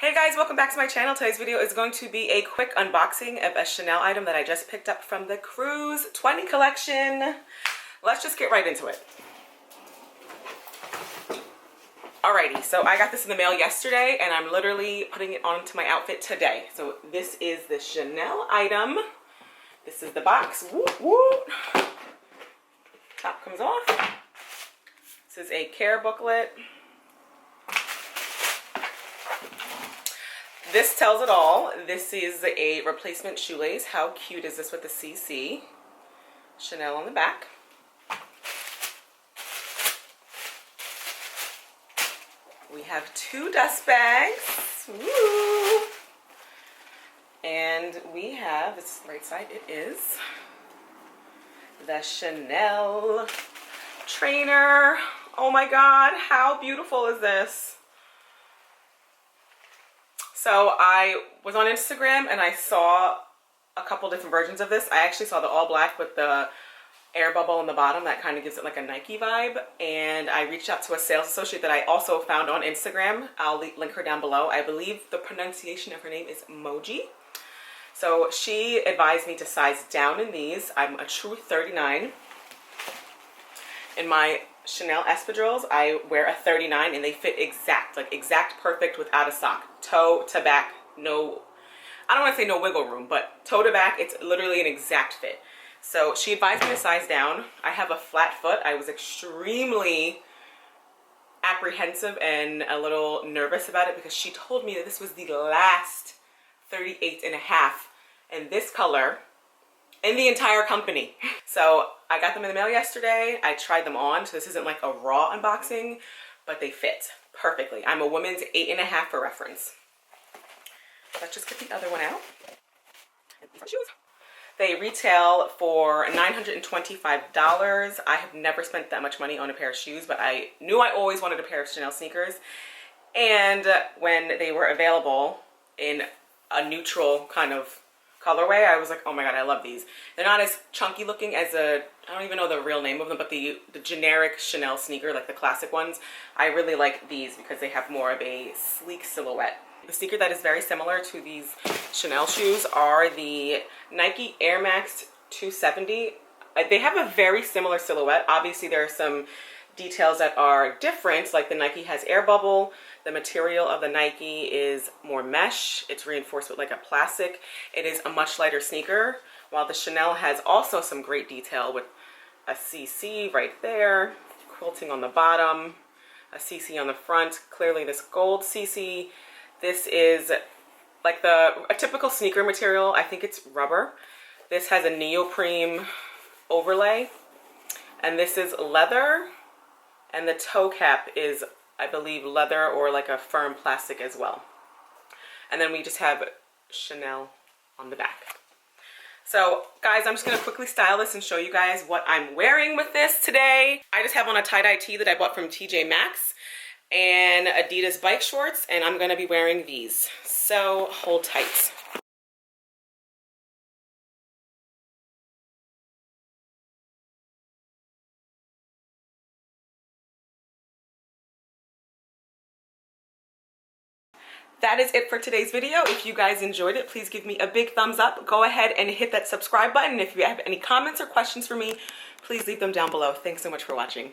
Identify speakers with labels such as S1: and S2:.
S1: Hey guys, welcome back to my channel. Today's video is going to be a quick unboxing of a Chanel item that I just picked up from the Cruise 20 collection. Let's just get right into it. Alrighty, so I got this in the mail yesterday and I'm literally putting it onto my outfit today. So this is the Chanel item. This is the box. Whoop, whoop. Top comes off. This is a care booklet. This tells it all. This is a replacement shoelace. How cute is this with the CC? Chanel on the back. We have two dust bags. Woo! And we have, this is the right side, it is the Chanel trainer. Oh my God, how beautiful is this? So I was on Instagram and I saw a couple different versions of this. I actually saw the all black with the air bubble on the bottom that kind of gives it like a Nike vibe. And I reached out to a sales associate that I also found on Instagram. I'll link her down below. I believe the pronunciation of her name is Moji. So she advised me to size down in these. I'm a true 39. In my Chanel espadrilles, I wear a 39 and they fit exact, like exact perfect without a sock. Toe to back, no, I don't want to say no wiggle room, but toe to back, it's literally an exact fit. So she advised me to size down. I have a flat foot. I was extremely apprehensive and a little nervous about it because she told me that this was the last 38 and a half in this color in the entire company. So I got them in the mail yesterday. I tried them on, so this isn't like a raw unboxing, but they fit perfectly. I'm a woman's 8.5 for reference. Let's just get the other one out. Shoes. They retail for $925. I have never spent that much money on a pair of shoes, but I knew I always wanted a pair of Chanel sneakers. And when they were available in a neutral kind of colorway, I was like, oh my God, I love these. They're not as chunky looking as I don't even know the real name of them, but the generic Chanel sneaker, like the classic ones. I really like these because they have more of a sleek silhouette. The sneaker that is very similar to these Chanel shoes are the Nike Air Max 270. They have a very similar silhouette. Obviously, there are some details that are different, like the Nike has air bubble. The material of the Nike is more mesh. It's reinforced with like a plastic. It is a much lighter sneaker, while the Chanel has also some great detail with a CC right there, quilting on the bottom, a CC on the front, clearly this gold CC. This is like a typical sneaker material. I think it's rubber. This has a neoprene overlay, and this is leather, and the toe cap is, I believe, leather or like a firm plastic as well. And then we just have Chanel on the back. So guys, I'm just gonna quickly style this and show you guys what I'm wearing with this today. I just have on a tie-dye tee that I bought from TJ Maxx and Adidas bike shorts, and I'm gonna be wearing these. So hold tight. That is it for today's video. If you guys enjoyed it, please give me a big thumbs up. Go ahead and hit that subscribe button. If you have any comments or questions for me, please leave them down below. Thanks so much for watching.